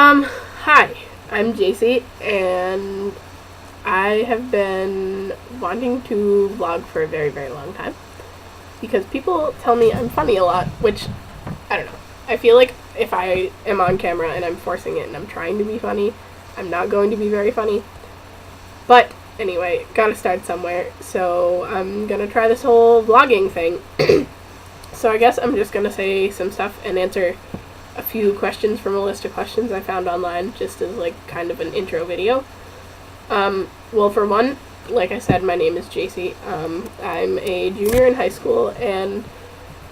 Hi, I'm Jacie, and I have been wanting to vlog for a very, very long time because people tell me I'm funny a lot, which, I don't know. I feel like if I am on camera and I'm forcing it and I'm trying to be funny, I'm not going to be very funny. But anyway, gotta start somewhere, so I'm gonna try this whole vlogging thing. So I guess I'm just gonna say some stuff and answer a few questions from a list of questions I found online, just as like kind of an intro video. Well, for one, like I said, my name is Jacie. I'm a junior in high school, and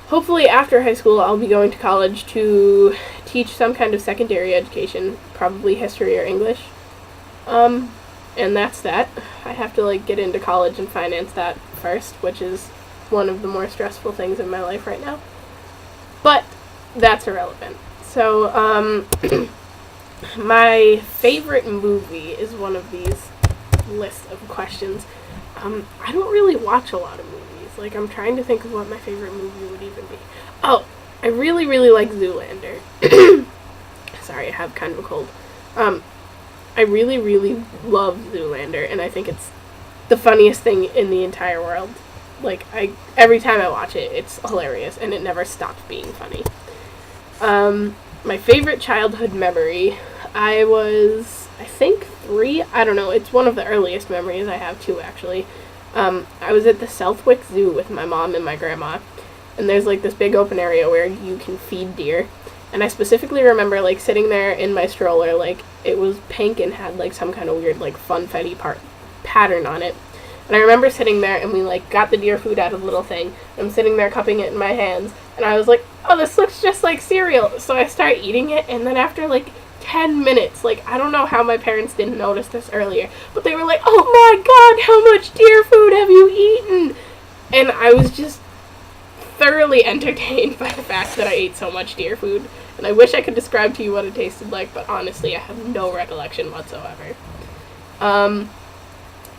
hopefully after high school I'll be going to college to teach some kind of secondary education, probably history or English. And that's that. I have to like get into college and finance that first, which is one of the more stressful things in my life right now. But that's irrelevant. So, my favorite movie is one of these lists of questions. I don't really watch a lot of movies. Like, I'm trying to think of what my favorite movie would even be. Oh, I really, really like Zoolander. Sorry, I have kind of a cold. I really, really love Zoolander, and I think it's the funniest thing in the entire world. Like, every time I watch it, it's hilarious, and it never stops being funny. My favorite childhood memory, I think 3, I don't know, it's one of the earliest memories I have too, actually. I was at the Southwick Zoo with my mom and my grandma, and there's like this big open area where you can feed deer, and I specifically remember like sitting there in my stroller, like it was pink and had like some kind of weird like funfetti pattern on it. And I remember sitting there, and we, like, got the deer food out of the little thing. I'm sitting there cupping it in my hands, and I was like, oh, this looks just like cereal. So I start eating it, and then after, like, 10 minutes, like, I don't know how my parents didn't notice this earlier, but they were like, oh my god, how much deer food have you eaten? And I was just thoroughly entertained by the fact that I ate so much deer food. And I wish I could describe to you what it tasted like, but honestly, I have no recollection whatsoever.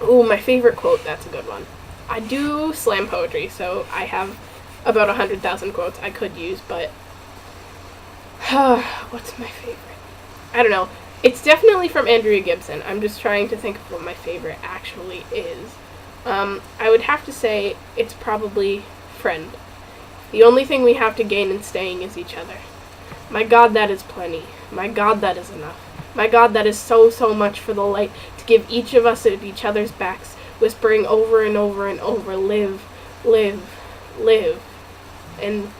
Ooh, my favorite quote, that's a good one. I do slam poetry, so I have about 100,000 quotes I could use, but what's my favorite? I don't know. It's definitely from Andrea Gibson. I'm just trying to think of what my favorite actually is. I would have to say it's probably friend. The only thing we have to gain in staying is each other. My God, that is plenty. My God, that is enough. My God, that is so, so much for the light to give each of us at each other's backs, whispering over and over and over, live, live, live. And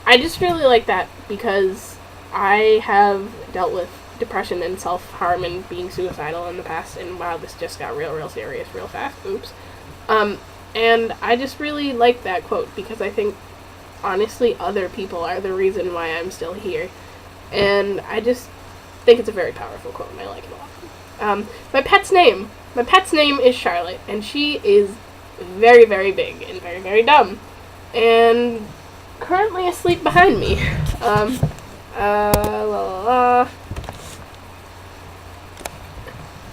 I just really like that because I have dealt with depression and self-harm and being suicidal in the past, and wow, this just got real serious real fast. Oops. And I just really like that quote because I think, honestly, other people are the reason why I'm still here. And I just think it's a very powerful quote, and I like it a lot. My pet's name is Charlotte, and she is very, very big and very, very dumb, and currently asleep behind me.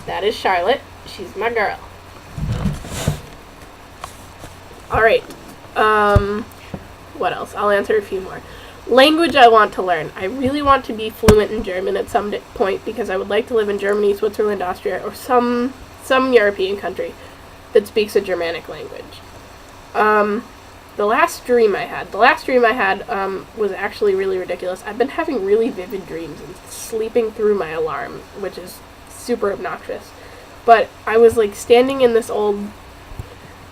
That is Charlotte. She's my girl. Alright, what else? I'll answer a few more. Language I want to learn. I really want to be fluent in German at some point because I would like to live in Germany, Switzerland, Austria, or some European country that speaks a Germanic language. The last dream I had was actually really ridiculous. I've been having really vivid dreams and sleeping through my alarm, which is super obnoxious. But I was like standing in this old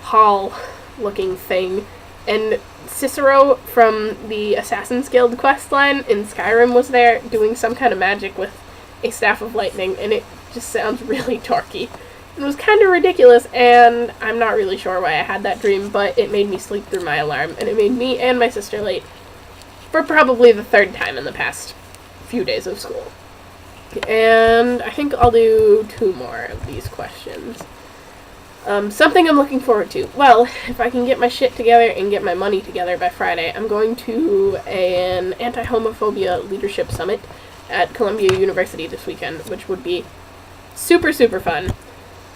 hall-looking thing, and Cicero from the Assassin's Guild questline in Skyrim was there doing some kind of magic with a staff of lightning, and it just sounds really dorky. It was kind of ridiculous, and I'm not really sure why I had that dream, but it made me sleep through my alarm, and it made me and my sister late for probably the 3rd time in the past few days of school. And I think I'll do 2 more of these questions. Something I'm looking forward to. Well, if I can get my shit together and get my money together by Friday, I'm going to an anti-homophobia leadership summit at Columbia University this weekend, which would be super, super fun.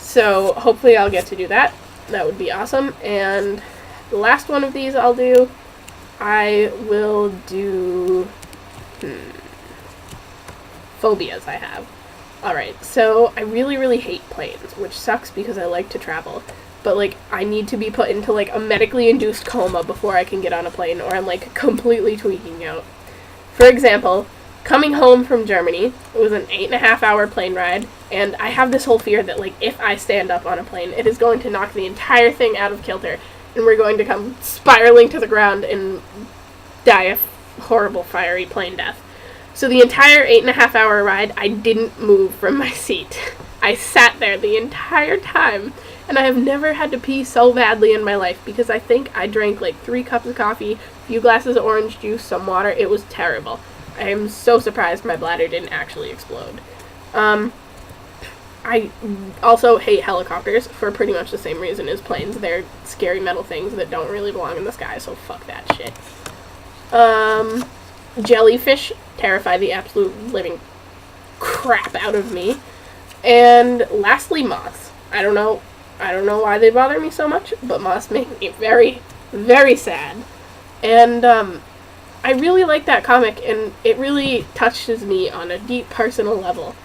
So hopefully I'll get to do that. That would be awesome. And the last one of these I will do phobias I have. Alright, so I really, really hate planes, which sucks because I like to travel. But, like, I need to be put into, like, a medically induced coma before I can get on a plane, or I'm, like, completely tweaking out. For example, coming home from Germany, it was an 8.5-hour plane ride, and I have this whole fear that, like, if I stand up on a plane, it is going to knock the entire thing out of kilter, and we're going to come spiraling to the ground and die a horrible fiery plane death. So the entire 8.5-hour ride, I didn't move from my seat. I sat there the entire time, and I have never had to pee so badly in my life because I think I drank like 3 cups of coffee, a few glasses of orange juice, some water. It was terrible. I am so surprised my bladder didn't actually explode. I also hate helicopters for pretty much the same reason as planes. They're scary metal things that don't really belong in the sky, so fuck that shit. Jellyfish terrify the absolute living crap out of me. And lastly, moths. I don't know why they bother me so much, but moths make me very, very sad. And I really like that comic, and it really touches me on a deep personal level.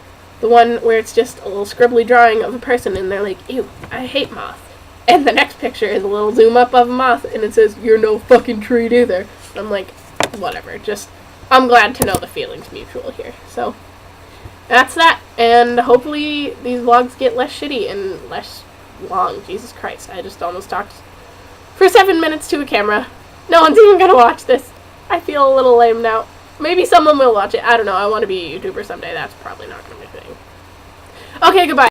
The one where it's just a little scribbly drawing of a person, and they're like, ew, I hate moths. And the next picture is a little zoom up of a moth, and it says, you're no fucking treat either. I'm like, whatever, just, I'm glad to know the feeling's mutual here. So, that's that, and hopefully these vlogs get less shitty and less long. Jesus Christ, I just almost talked for 7 minutes to a camera. No one's even gonna watch this. I feel a little lame now. Maybe someone will watch it. I don't know. I want to be a YouTuber someday. That's probably not gonna be a thing. Okay, goodbye.